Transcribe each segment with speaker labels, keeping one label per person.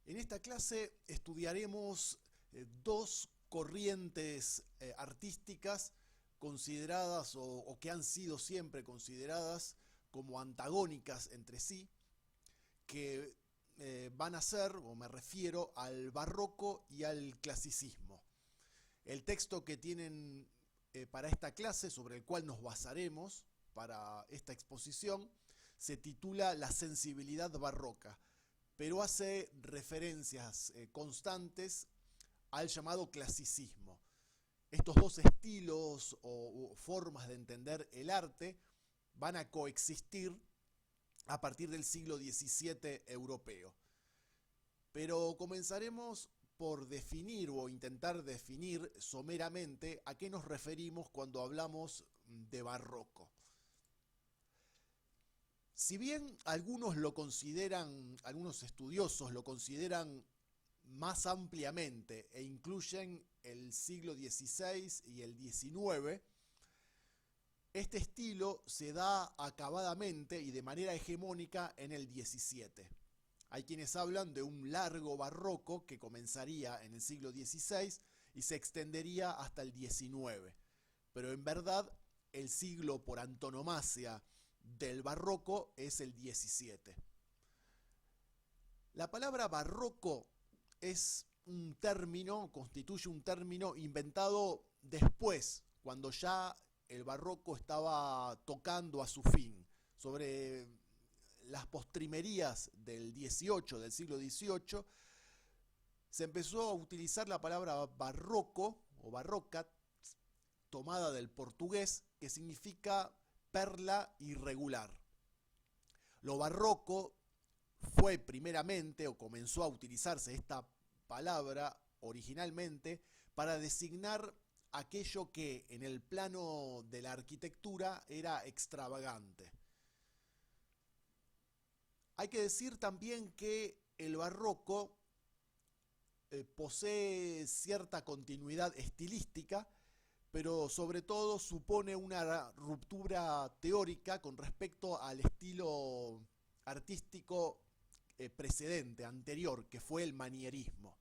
Speaker 1: En esta clase estudiaremos dos corrientes artísticas consideradas o que han sido siempre consideradas como antagónicas entre sí, que van a ser, o me refiero, al barroco y al clasicismo. El texto que tienen para esta clase, sobre el cual nos basaremos para esta exposición, se titula La sensibilidad barroca, pero hace referencias constantes al llamado clasicismo. Estos dos estilos o formas de entender el arte van a coexistir a partir del siglo XVII europeo. Pero comenzaremos por definir o intentar definir someramente a qué nos referimos cuando hablamos de barroco. Si bien algunos lo consideran, algunos estudiosos lo consideran más ampliamente e incluyen el siglo XVI y el XIX, este estilo se da acabadamente y de manera hegemónica en el XVII. Hay quienes hablan de un largo barroco que comenzaría en el siglo XVI y se extendería hasta el XIX. Pero en verdad, el siglo por antonomasia del barroco es el XVII. La palabra barroco es un término, constituye un término inventado después, cuando ya el barroco estaba tocando a su fin. Sobre las postrimerías del XVIII, del siglo XVIII, se empezó a utilizar la palabra barroco o barroca, tomada del portugués, que significa perla irregular. Lo barroco fue primeramente, o comenzó a utilizarse esta palabra originalmente, para designar aquello que en el plano de la arquitectura era extravagante. Hay que decir también que el barroco posee cierta continuidad estilística, pero sobre todo supone una ruptura teórica con respecto al estilo artístico precedente, anterior, que fue el manierismo.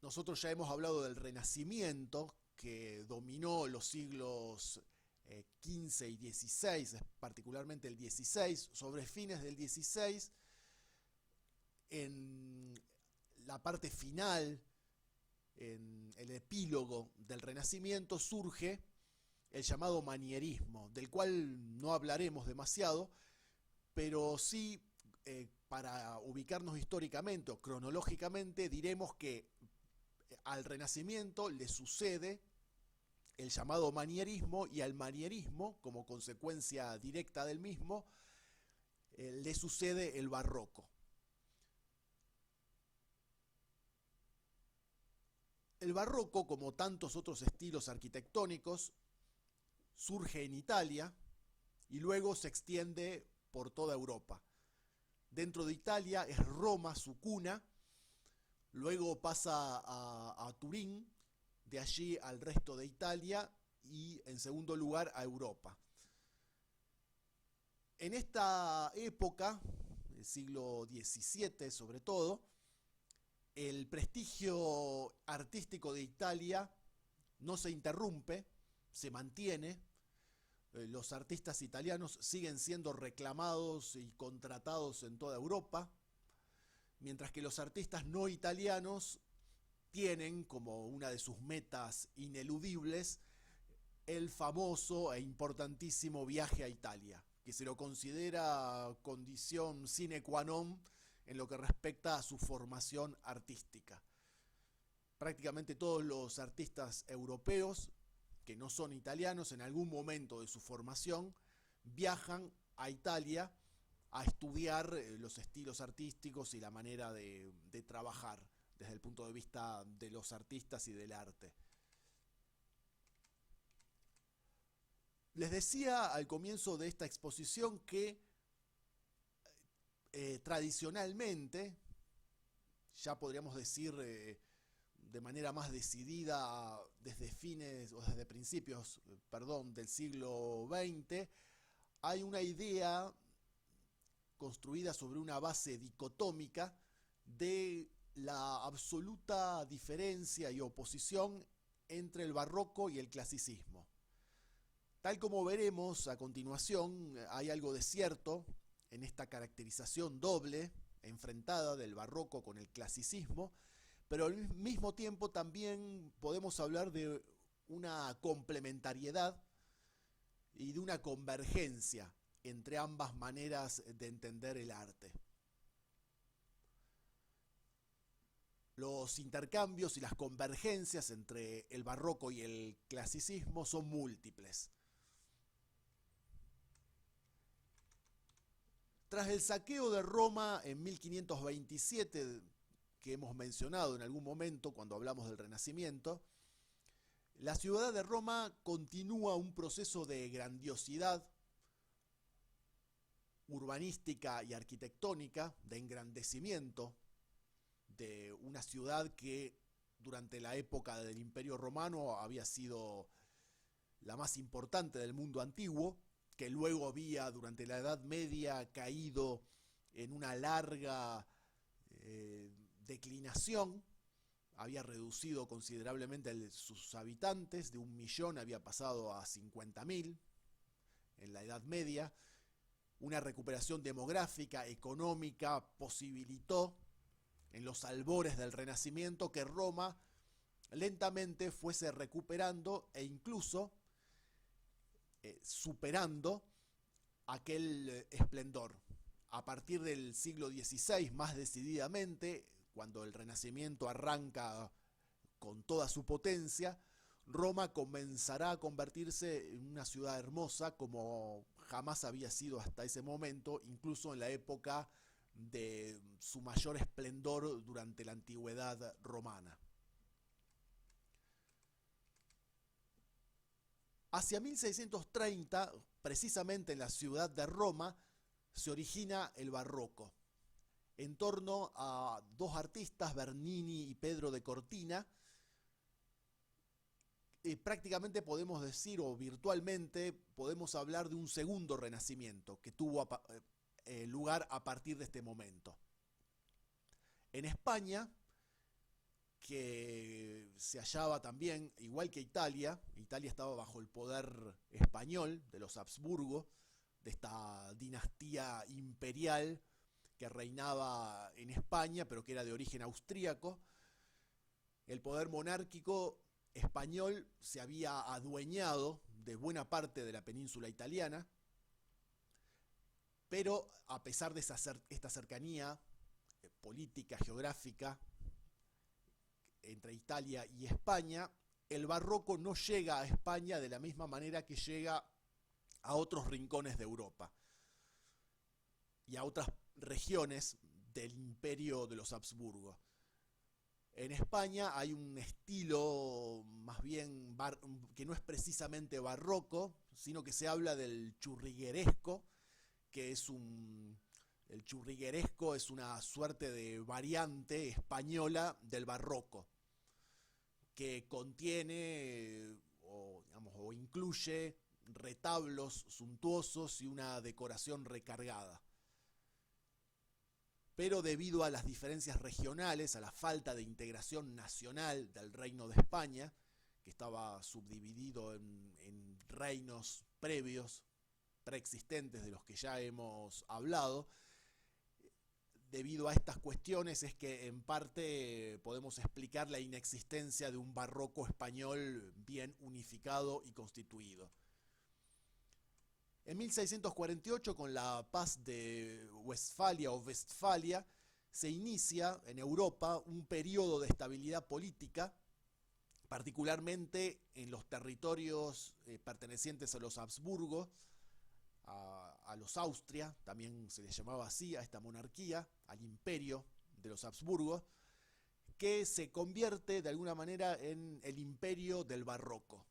Speaker 1: Nosotros ya hemos hablado del Renacimiento, que dominó los siglos XV y XVI, particularmente el XVI. Sobre fines del XVI, en la parte final, en el epílogo del Renacimiento, surge el llamado manierismo, del cual no hablaremos demasiado, pero sí, para ubicarnos históricamente o cronológicamente, diremos que al Renacimiento le sucede el llamado manierismo, y al manierismo, como consecuencia directa del mismo, le sucede el barroco. El barroco, como tantos otros estilos arquitectónicos, surge en Italia y luego se extiende por toda Europa. Dentro de Italia es Roma su cuna, luego pasa a Turín, de allí al resto de Italia y en segundo lugar a Europa. En esta época, el siglo XVII sobre todo, el prestigio artístico de Italia no se interrumpe, se mantiene. Los artistas italianos siguen siendo reclamados y contratados en toda Europa, mientras que los artistas no italianos tienen como una de sus metas ineludibles el famoso e importantísimo viaje a Italia, que se lo considera condición sine qua non en lo que respecta a su formación artística. Prácticamente todos los artistas europeos que no son italianos, en algún momento de su formación, viajan a Italia a estudiar los estilos artísticos y la manera de trabajar desde el punto de vista de los artistas y del arte. Les decía al comienzo de esta exposición que tradicionalmente, ya podríamos decir de manera más decidida desde fines o desde principios, del siglo XX, hay una idea construida sobre una base dicotómica de la absoluta diferencia y oposición entre el barroco y el clasicismo. Tal como veremos a continuación, hay algo de cierto en esta caracterización doble, enfrentada del barroco con el clasicismo, pero al mismo tiempo también podemos hablar de una complementariedad y de una convergencia entre ambas maneras de entender el arte. Los intercambios y las convergencias entre el barroco y el clasicismo son múltiples. Tras el saqueo de Roma en 1527, que hemos mencionado en algún momento cuando hablamos del Renacimiento, la ciudad de Roma continúa un proceso de grandiosidad urbanística y arquitectónica, de engrandecimiento de una ciudad que durante la época del Imperio Romano había sido la más importante del mundo antiguo, que luego había durante la Edad Media caído en una larga declinación, había reducido considerablemente sus habitantes, de 1 millón había pasado a 50.000 en la Edad Media. Una recuperación demográfica, económica, posibilitó en los albores del Renacimiento que Roma lentamente fuese recuperando e incluso superando aquel esplendor. A partir del siglo XVI, más decididamente, cuando el Renacimiento arranca con toda su potencia, Roma comenzará a convertirse en una ciudad hermosa como jamás había sido hasta ese momento, incluso en la época de su mayor esplendor durante la antigüedad romana. Hacia 1630, precisamente en la ciudad de Roma, se origina el barroco, en torno a dos artistas, Bernini y Pedro de Cortina. Prácticamente podemos decir, o virtualmente podemos hablar de un segundo renacimiento que tuvo lugar a partir de este momento. En España, que se hallaba también, igual que Italia estaba bajo el poder español de los Habsburgo, de esta dinastía imperial que reinaba en España, pero que era de origen austríaco. El poder monárquico español se había adueñado de buena parte de la península italiana, pero a pesar de esta cercanía política, geográfica, entre Italia y España, el barroco no llega a España de la misma manera que llega a otros rincones de Europa y a otras regiones del imperio de los Habsburgo. En España hay un estilo más bien que no es precisamente barroco, sino que se habla del churrigueresco, que es el churrigueresco es una suerte de variante española del barroco, que contiene o incluye retablos suntuosos y una decoración recargada. Pero debido a las diferencias regionales, a la falta de integración nacional del Reino de España, que estaba subdividido en reinos previos, preexistentes de los que ya hemos hablado, debido a estas cuestiones es que en parte podemos explicar la inexistencia de un barroco español bien unificado y constituido. En 1648, con la paz de Westfalia, se inicia en Europa un periodo de estabilidad política, particularmente en los territorios pertenecientes a los Habsburgo, a los Austria, también se les llamaba así a esta monarquía, al imperio de los Habsburgo, que se convierte de alguna manera en el imperio del barroco.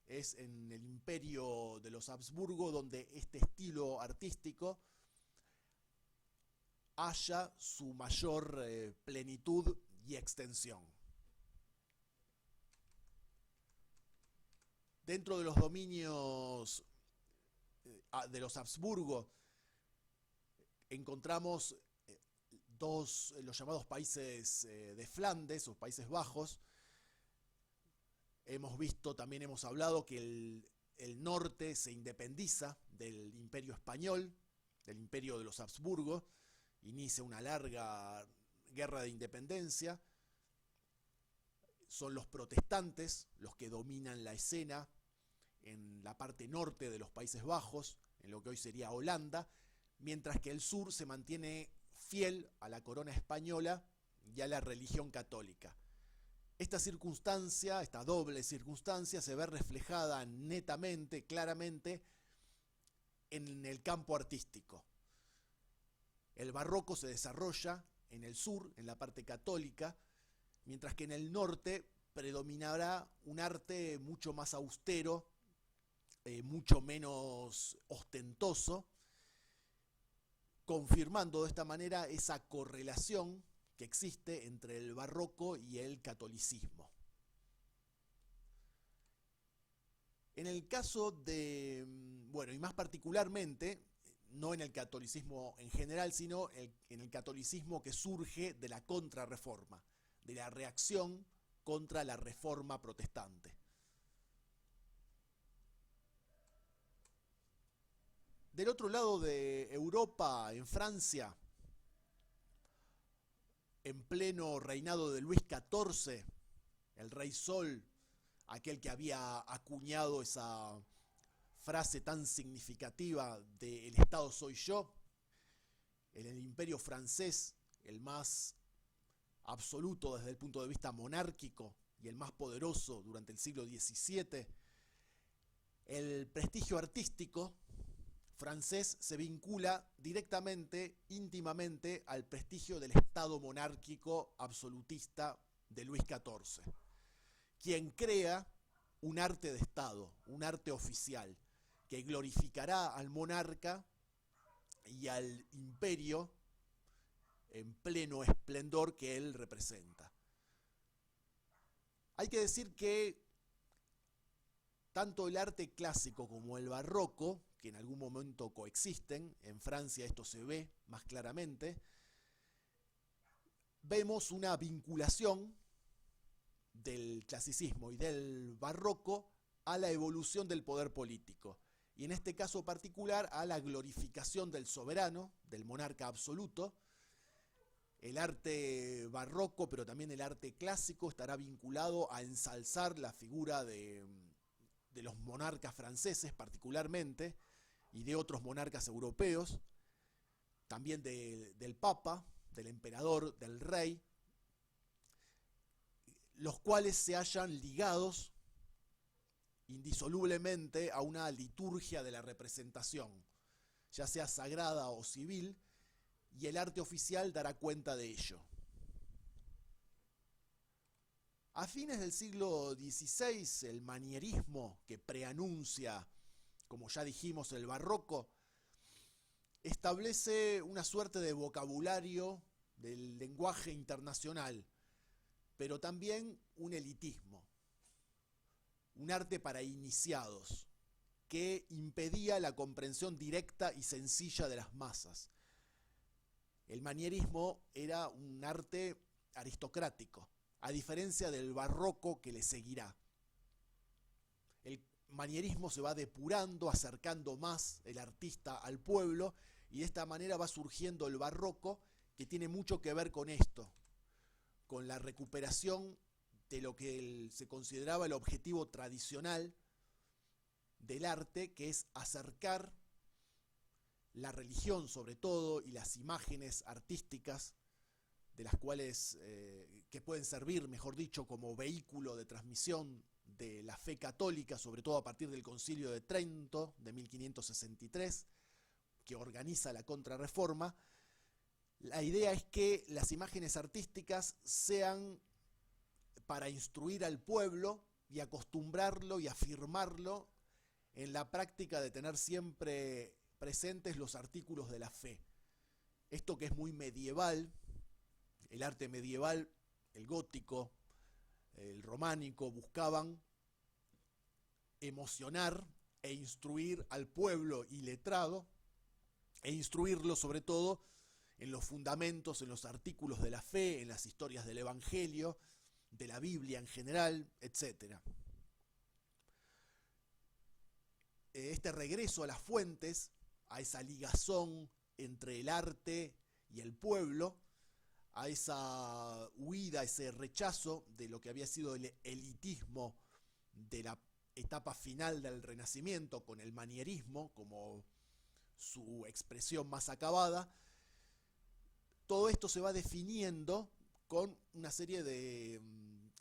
Speaker 1: Es en el imperio de los Habsburgo donde este estilo artístico halla su mayor plenitud y extensión. Dentro de los dominios de los Habsburgo encontramos los llamados países de Flandes o Países Bajos. También hemos hablado que el norte se independiza del Imperio Español, del Imperio de los Habsburgo, inicia una larga guerra de independencia. Son los protestantes los que dominan la escena en la parte norte de los Países Bajos, en lo que hoy sería Holanda, mientras que el sur se mantiene fiel a la corona española y a la religión católica. Esta circunstancia, esta doble circunstancia, se ve reflejada netamente, claramente, en el campo artístico. El barroco se desarrolla en el sur, en la parte católica, mientras que en el norte predominará un arte mucho más austero, mucho menos ostentoso, confirmando de esta manera esa correlación que existe entre el barroco y el catolicismo. En el caso de, y más particularmente, no en el catolicismo en general, sino en el catolicismo que surge de la contrarreforma, de la reacción contra la reforma protestante. Del otro lado de Europa, en Francia, en pleno reinado de Luis XIV, el Rey Sol, aquel que había acuñado esa frase tan significativa de "el Estado soy yo", en el Imperio francés, el más absoluto desde el punto de vista monárquico y el más poderoso durante el siglo XVII, el prestigio artístico francés se vincula directamente, íntimamente, al prestigio del Estado monárquico absolutista de Luis XIV, quien crea un arte de Estado, un arte oficial, que glorificará al monarca y al imperio en pleno esplendor que él representa. Hay que decir que tanto el arte clásico como el barroco, que en algún momento coexisten, en Francia esto se ve más claramente, vemos una vinculación del clasicismo y del barroco a la evolución del poder político, y en este caso particular a la glorificación del soberano, del monarca absoluto. El arte barroco, pero también el arte clásico, estará vinculado a ensalzar la figura de los monarcas franceses particularmente, y de otros monarcas europeos, también del Papa, del emperador, del rey, los cuales se hallan ligados indisolublemente a una liturgia de la representación, ya sea sagrada o civil, y el arte oficial dará cuenta de ello. A fines del siglo XVI, el manierismo, que preanuncia, como ya dijimos, el barroco, establece una suerte de vocabulario del lenguaje internacional, pero también un elitismo, un arte para iniciados, que impedía la comprensión directa y sencilla de las masas. El manierismo era un arte aristocrático, a diferencia del barroco que le seguirá. El manierismo se va depurando, acercando más el artista al pueblo, y de esta manera va surgiendo el barroco, que tiene mucho que ver con esto, con la recuperación de lo que se consideraba el objetivo tradicional del arte, que es acercar la religión sobre todo y las imágenes artísticas de las cuales que pueden servir, mejor dicho, como vehículo de transmisión de la fe católica, sobre todo a partir del Concilio de Trento de 1563, que organiza la Contrarreforma. La idea es que las imágenes artísticas sean para instruir al pueblo y acostumbrarlo y afirmarlo en la práctica de tener siempre presentes los artículos de la fe. Esto que es muy medieval, el arte medieval, el gótico, el románico, buscaban emocionar e instruir al pueblo iletrado, e instruirlo sobre todo en los fundamentos, en los artículos de la fe, en las historias del Evangelio, de la Biblia en general, etc. Este regreso a las fuentes, a esa ligazón entre el arte y el pueblo, a esa huida, ese rechazo de lo que había sido el elitismo de la etapa final del Renacimiento, con el manierismo como su expresión más acabada. Todo esto se va definiendo con una serie de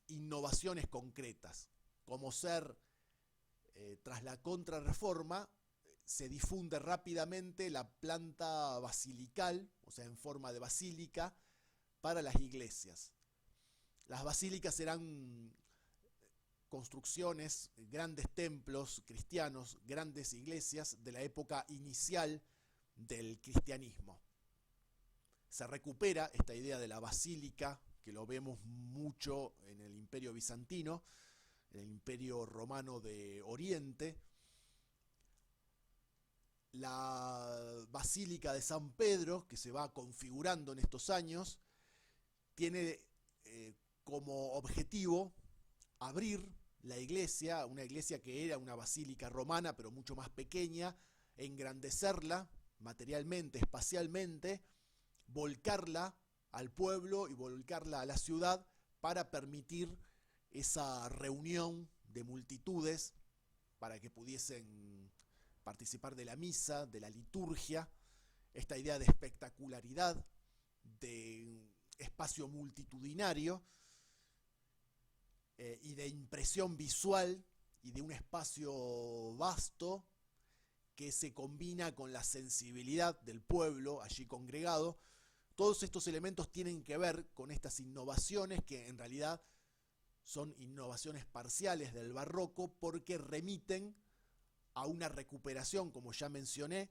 Speaker 1: innovaciones concretas, como ser, tras la Contrarreforma, se difunde rápidamente la planta basilical, o sea, en forma de basílica, para las iglesias. Las basílicas eran construcciones, grandes templos cristianos, grandes iglesias de la época inicial del cristianismo. Se recupera esta idea de la basílica, que lo vemos mucho en el Imperio Bizantino, en el Imperio Romano de Oriente. La Basílica de San Pedro, que se va configurando en estos años, tiene como objetivo abrir la iglesia, una iglesia que era una basílica romana, pero mucho más pequeña, engrandecerla materialmente, espacialmente, volcarla al pueblo y volcarla a la ciudad para permitir esa reunión de multitudes para que pudiesen participar de la misa, de la liturgia, esta idea de espectacularidad, de espacio multitudinario y de impresión visual y de un espacio vasto que se combina con la sensibilidad del pueblo allí congregado. Todos estos elementos tienen que ver con estas innovaciones que en realidad son innovaciones parciales del barroco porque remiten a una recuperación, como ya mencioné,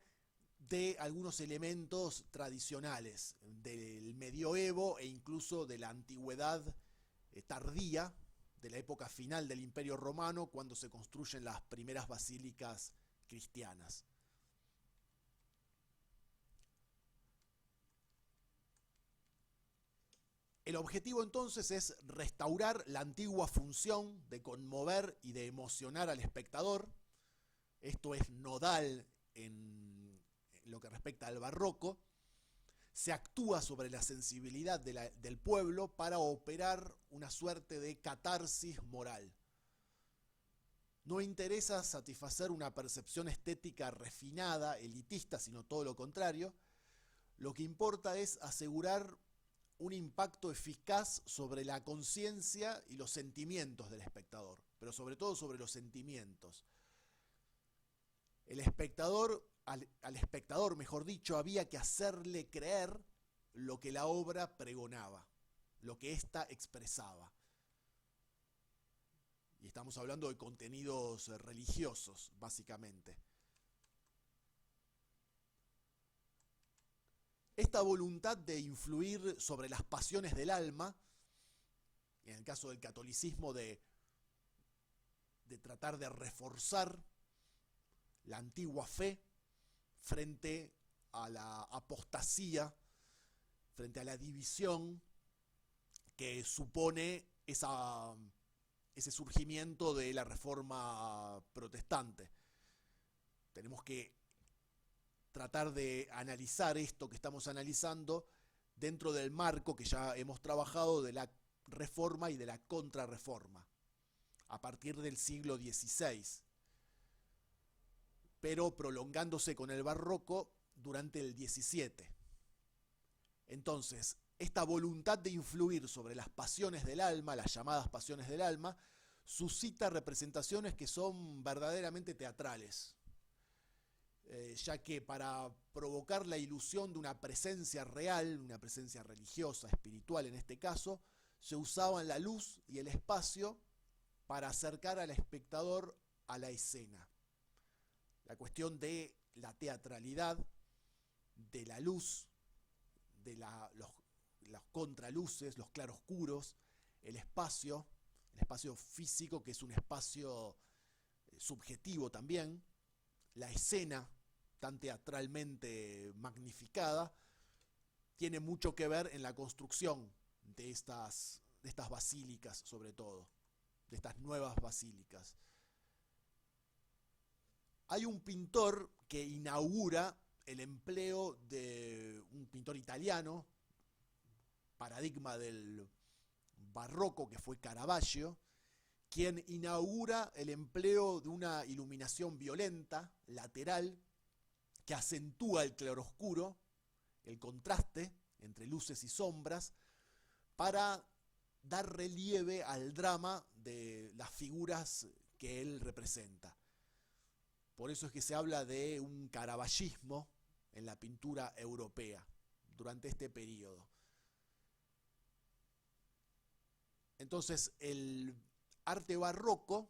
Speaker 1: de algunos elementos tradicionales del medioevo e incluso de la antigüedad tardía, de la época final del Imperio Romano, cuando se construyen las primeras basílicas cristianas. El objetivo entonces es restaurar la antigua función de conmover y de emocionar al espectador. Esto es nodal en lo que respecta al barroco. Se actúa sobre la sensibilidad del pueblo para operar una suerte de catarsis moral. No interesa satisfacer una percepción estética refinada, elitista, sino todo lo contrario. Lo que importa es asegurar un impacto eficaz sobre la conciencia y los sentimientos del espectador, pero sobre todo sobre los sentimientos. El espectador, al espectador, mejor dicho, había que hacerle creer lo que la obra pregonaba, lo que ésta expresaba. Y estamos hablando de contenidos religiosos, básicamente. Esta voluntad de influir sobre las pasiones del alma, en el caso del catolicismo de tratar de reforzar la antigua fe frente a la apostasía, frente a la división que supone ese surgimiento de la Reforma protestante. Tenemos que tratar de analizar esto que estamos analizando dentro del marco que ya hemos trabajado de la Reforma y de la Contrarreforma, a partir del siglo XVI, pero prolongándose con el barroco durante el XVII. Entonces, esta voluntad de influir sobre las pasiones del alma, las llamadas pasiones del alma, suscita representaciones que son verdaderamente teatrales, ya que para provocar la ilusión de una presencia real, una presencia religiosa, espiritual en este caso, se usaban la luz y el espacio para acercar al espectador a la escena. La cuestión de la teatralidad, de la luz, de los contraluces, los claroscuros, el espacio físico, que es un espacio subjetivo también, la escena tan teatralmente magnificada, tiene mucho que ver en la construcción de estas basílicas, sobre todo, de estas nuevas basílicas. Hay un pintor que inaugura el empleo de un pintor italiano, paradigma del barroco, que fue Caravaggio, quien inaugura el empleo de una iluminación violenta, lateral, que acentúa el claroscuro, el contraste entre luces y sombras, para dar relieve al drama de las figuras que él representa. Por eso es que se habla de un caravallismo en la pintura europea durante este periodo. Entonces, el arte barroco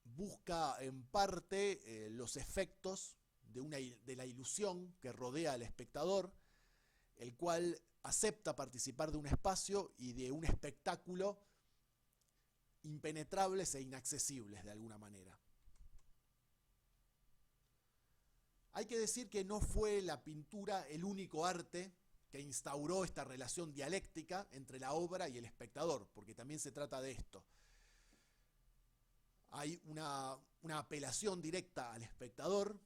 Speaker 1: busca en parte los efectos de la ilusión que rodea al espectador, el cual acepta participar de un espacio y de un espectáculo impenetrables e inaccesibles de alguna manera. Hay que decir que no fue la pintura el único arte que instauró esta relación dialéctica entre la obra y el espectador, porque también se trata de esto. Hay una apelación directa al espectador,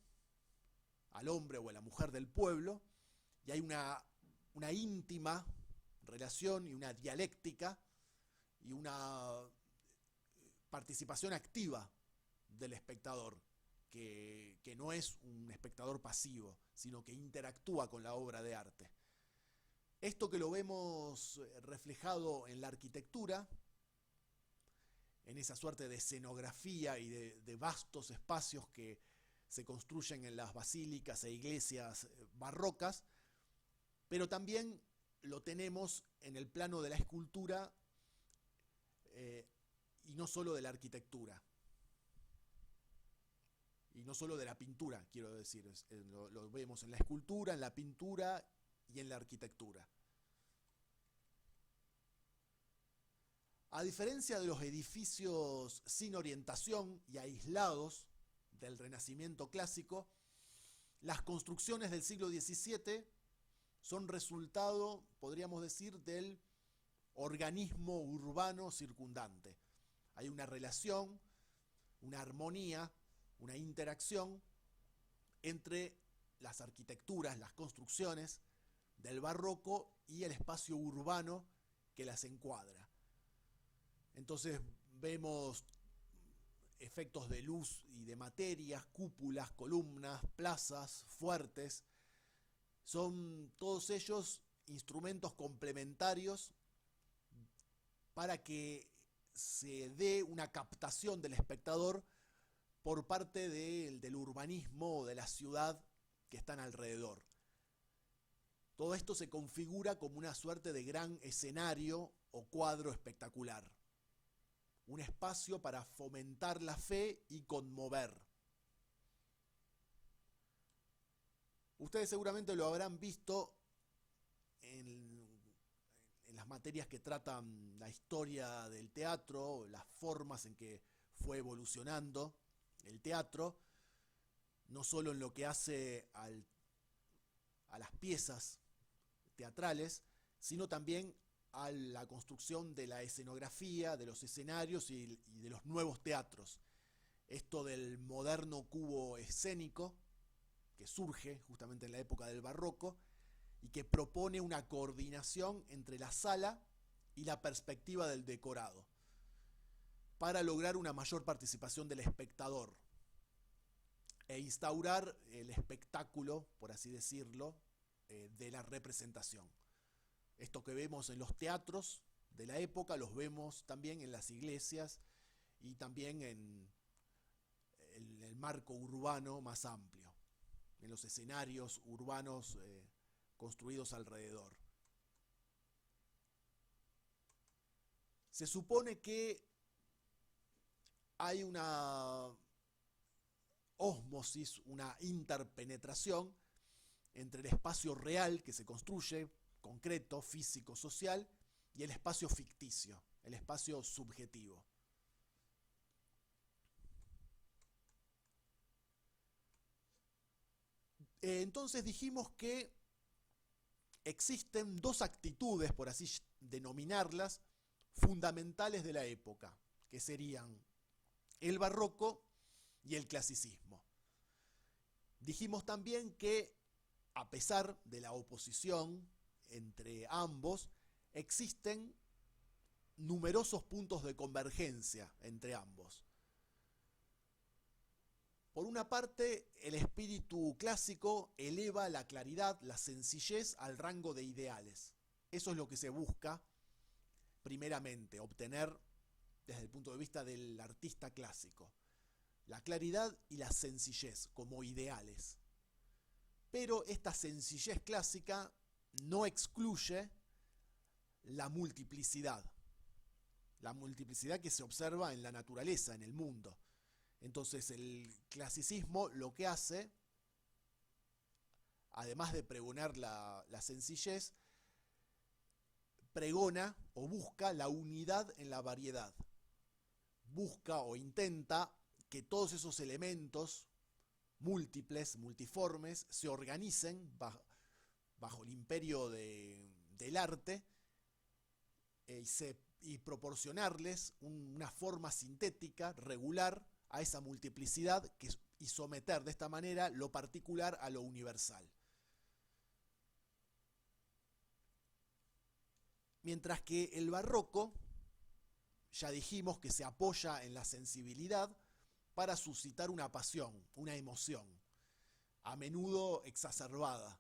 Speaker 1: al hombre o a la mujer del pueblo, y hay una íntima relación y una dialéctica y una participación activa del espectador, que no es un espectador pasivo, sino que interactúa con la obra de arte. Esto que lo vemos reflejado en la arquitectura, en esa suerte de escenografía y de vastos espacios que se construyen en las basílicas e iglesias barrocas, pero también lo tenemos en el plano de la escultura y no solo de la arquitectura. Y no solo de la pintura, quiero decir, lo vemos en la escultura, en la pintura y en la arquitectura. A diferencia de los edificios sin orientación y aislados del Renacimiento clásico, las construcciones del siglo XVII son resultado, podríamos decir, del organismo urbano circundante. Hay una relación, una armonía, una interacción entre las arquitecturas, las construcciones del barroco y el espacio urbano que las encuadra. Entonces vemos efectos de luz y de materias, cúpulas, columnas, plazas, fuertes. Son todos ellos instrumentos complementarios para que se dé una captación del espectador por parte del urbanismo o de la ciudad que están alrededor. Todo esto se configura como una suerte de gran escenario o cuadro espectacular. Un espacio para fomentar la fe y conmover. Ustedes seguramente lo habrán visto en las materias que tratan la historia del teatro, las formas en que fue evolucionando el teatro, no solo en lo que hace a las piezas teatrales, sino también a la construcción de la escenografía, de los escenarios y de los nuevos teatros. Esto del moderno cubo escénico, que surge justamente en la época del barroco, y que propone una coordinación entre la sala y la perspectiva del decorado, para lograr una mayor participación del espectador e instaurar el espectáculo, por así decirlo, de la representación. Esto que vemos en los teatros de la época, los vemos también en las iglesias y también en el marco urbano más amplio, en los escenarios urbanos construidos alrededor. Se supone que hay una ósmosis, una interpenetración entre el espacio real que se construye, concreto, físico, social, y el espacio ficticio, el espacio subjetivo. Entonces dijimos que existen dos actitudes, por así denominarlas, fundamentales de la época, que serían el barroco y el clasicismo. Dijimos también que, a pesar de la oposición entre ambos, existen numerosos puntos de convergencia entre ambos. Por una parte, el espíritu clásico eleva la claridad, la sencillez al rango de ideales. Eso es lo que se busca, primeramente, obtener desde el punto de vista del artista clásico. La claridad y la sencillez como ideales. Pero esta sencillez clásica no excluye la multiplicidad que se observa en la naturaleza, en el mundo. Entonces el clasicismo lo que hace, además de pregonar la sencillez, pregona o busca la unidad en la variedad. Busca o intenta que todos esos elementos múltiples, multiformes, se organicen bajo el imperio del arte y proporcionarles una forma sintética, regular, a esa multiplicidad y someter de esta manera lo particular a lo universal. Mientras que el barroco, ya dijimos que se apoya en la sensibilidad para suscitar una pasión, una emoción, a menudo exacerbada,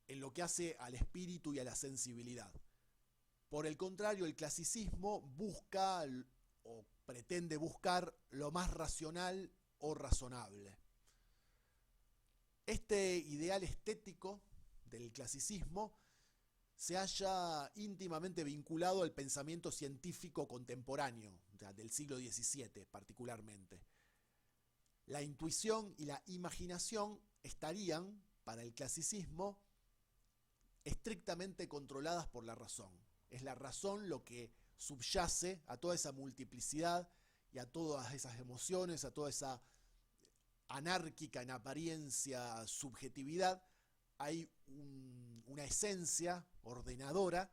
Speaker 1: en lo que hace al espíritu y a la sensibilidad. Por el contrario, el clasicismo busca o pretende buscar lo más racional o razonable. Este ideal estético del clasicismo se halla íntimamente vinculado al pensamiento científico contemporáneo, del siglo XVII particularmente. La intuición y la imaginación estarían, para el clasicismo, estrictamente controladas por la razón. Es la razón lo que subyace a toda esa multiplicidad y a todas esas emociones, a toda esa anárquica en apariencia subjetividad. Hay una esencia ordenadora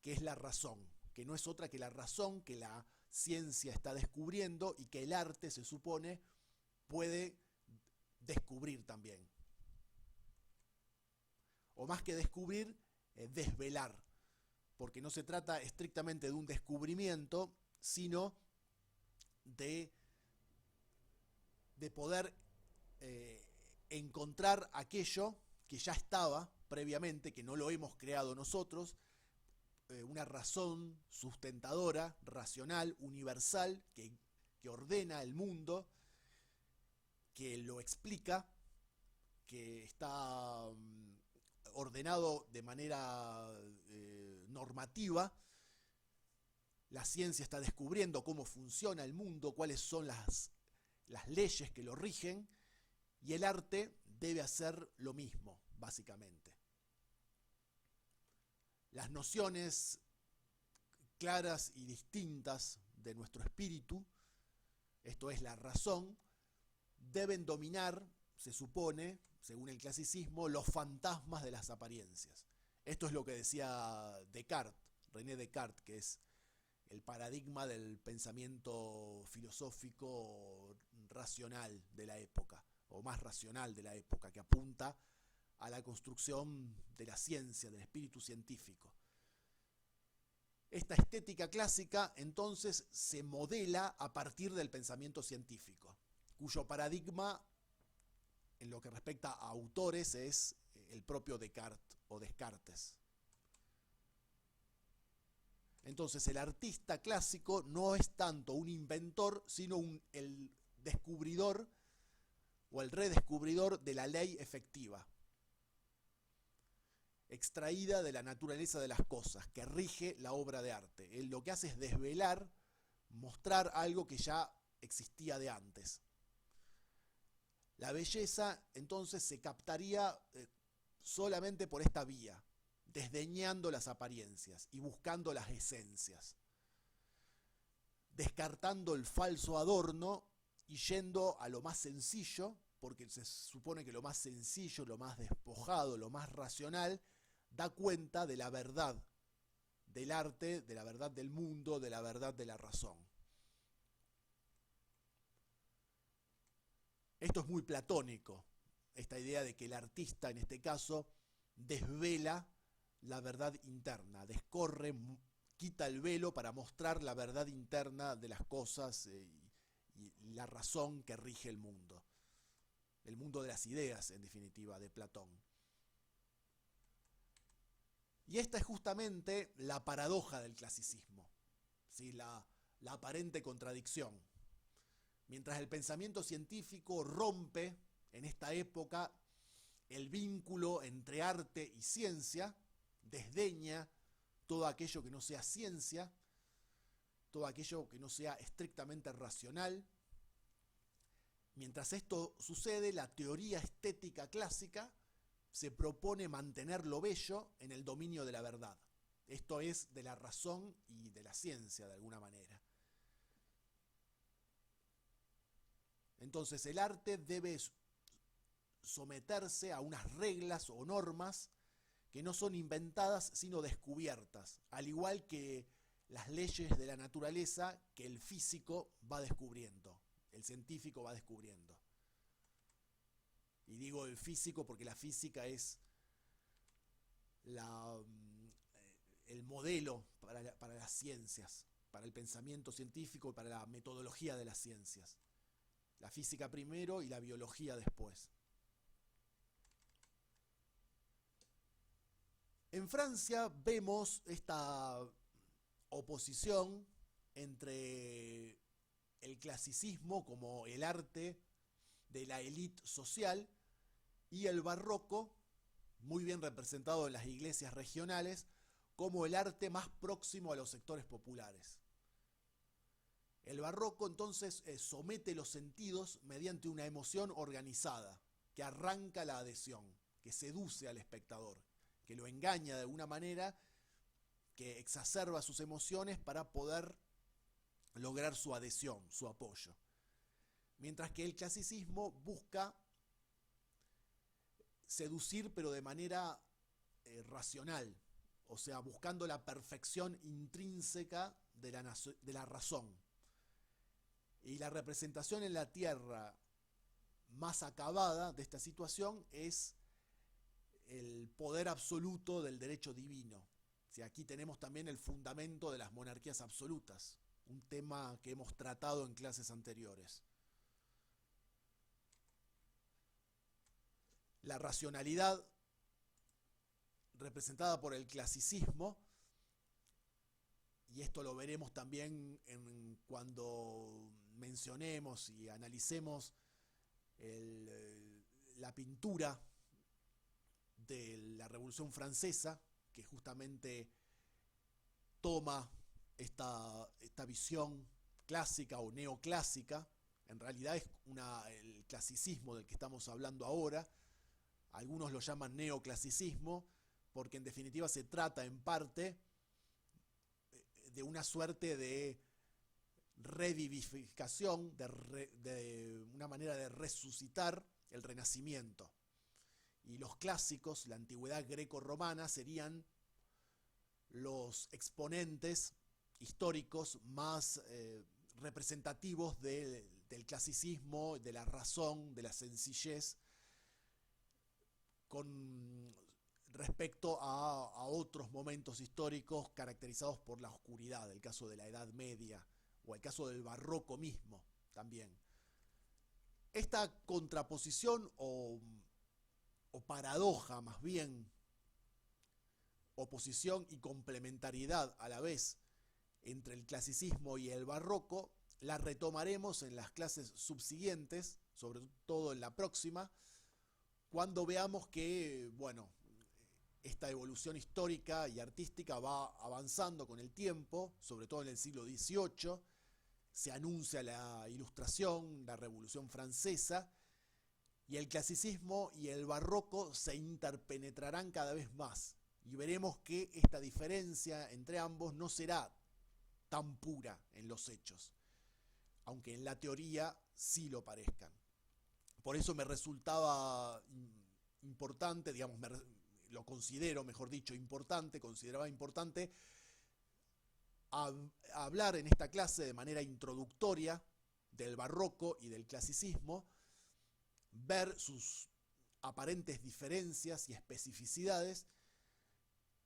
Speaker 1: que es la razón, que no es otra que la razón que la ciencia está descubriendo y que el arte, se supone, puede descubrir también. O más que descubrir, desvelar, porque no se trata estrictamente de un descubrimiento, sino de poder encontrar aquello que ya estaba previamente, que no lo hemos creado nosotros, una razón sustentadora, racional, universal, que ordena el mundo, que lo explica, que está ordenado de manera normativa. La ciencia está descubriendo cómo funciona el mundo, cuáles son las leyes que lo rigen, y el arte debe hacer lo mismo, básicamente. Las nociones claras y distintas de nuestro espíritu, esto es la razón, deben dominar, se supone, según el clasicismo, los fantasmas de las apariencias. Esto es lo que decía Descartes, René Descartes, que es el paradigma del pensamiento filosófico racional de la época, o más racional de la época, que apunta a la construcción de la ciencia, del espíritu científico. Esta estética clásica, entonces, se modela a partir del pensamiento científico, cuyo paradigma, en lo que respecta a autores, es el propio Descartes o Descartes. Entonces, el artista clásico no es tanto un inventor, sino el descubridor o el redescubridor de la ley efectiva, extraída de la naturaleza de las cosas, que rige la obra de arte. Él lo que hace es desvelar, mostrar algo que ya existía de antes. La belleza, entonces, se captaría solamente por esta vía, desdeñando las apariencias y buscando las esencias, descartando el falso adorno y yendo a lo más sencillo porque se supone que lo más sencillo, lo más despojado, lo más racional, da cuenta de la verdad del arte, de la verdad del mundo, de la verdad de la razón. Esto es muy platónico, esta idea de que el artista, en este caso, desvela la verdad interna, descorre, quita el velo para mostrar la verdad interna de las cosas y la razón que rige el mundo de las ideas, en definitiva, de Platón. Y esta es justamente la paradoja del clasicismo, ¿sí? La aparente contradicción. Mientras el pensamiento científico rompe en esta época el vínculo entre arte y ciencia, desdeña todo aquello que no sea ciencia, todo aquello que no sea estrictamente racional. Mientras esto sucede, la teoría estética clásica se propone mantener lo bello en el dominio de la verdad. Esto es, de la razón y de la ciencia, de alguna manera. Entonces, el arte debe someterse a unas reglas o normas que no son inventadas, sino descubiertas, al igual que las leyes de la naturaleza que el físico va descubriendo, el científico va descubriendo. Y digo el físico porque la física es el modelo para las ciencias, para el pensamiento científico y para la metodología de las ciencias. La física primero y la biología después. En Francia vemos esta oposición entre el clasicismo como el arte de la élite social y el barroco, muy bien representado en las iglesias regionales, como el arte más próximo a los sectores populares. El barroco entonces somete los sentidos mediante una emoción organizada, que arranca la adhesión, que seduce al espectador, que lo engaña de alguna manera, que exacerba sus emociones para poder lograr su adhesión, su apoyo. Mientras que el clasicismo busca seducir, pero de manera racional, o sea, buscando la perfección intrínseca de la razón. Y la representación en la tierra más acabada de esta situación es el poder absoluto del derecho divino. O sea, aquí tenemos también el fundamento de las monarquías absolutas, un tema que hemos tratado en clases anteriores. La racionalidad representada por el clasicismo, y esto lo veremos también cuando mencionemos y analicemos la pintura de la Revolución Francesa, que justamente toma esta visión clásica o neoclásica. En realidad es el clasicismo del que estamos hablando ahora. Algunos lo llaman neoclasicismo, porque en definitiva se trata en parte de una suerte de revivificación, de una manera de resucitar el Renacimiento. Y los clásicos, la antigüedad greco-romana, serían los exponentes históricos más representativos del clasicismo, de la razón, de la sencillez, con respecto a otros momentos históricos caracterizados por la oscuridad, el caso de la Edad Media o el caso del barroco mismo también. Esta contraposición o paradoja, más bien, oposición y complementariedad a la vez entre el clasicismo y el barroco, la retomaremos en las clases subsiguientes, sobre todo en la próxima, cuando veamos que, bueno, esta evolución histórica y artística va avanzando con el tiempo, sobre todo en el siglo XVIII, se anuncia la Ilustración, la Revolución Francesa, y el clasicismo y el barroco se interpenetrarán cada vez más, y veremos que esta diferencia entre ambos no será tan pura en los hechos, aunque en la teoría sí lo parezcan. por eso me resultaba importante, digamos, lo considero, mejor dicho, importante, consideraba importante hablar en esta clase de manera introductoria del barroco y del clasicismo, ver sus aparentes diferencias y especificidades,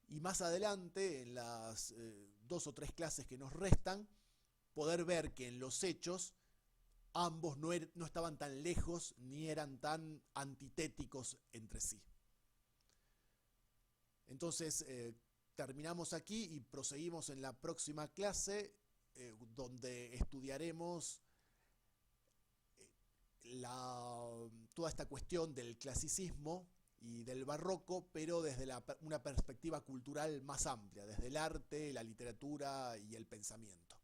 Speaker 1: y más adelante, en las 2 o 3 clases que nos restan, poder ver que en los hechos ambos no estaban tan lejos ni eran tan antitéticos entre sí. Entonces, terminamos aquí y proseguimos en la próxima clase, donde estudiaremos toda esta cuestión del clasicismo y del barroco, pero desde una perspectiva cultural más amplia, desde el arte, la literatura y el pensamiento.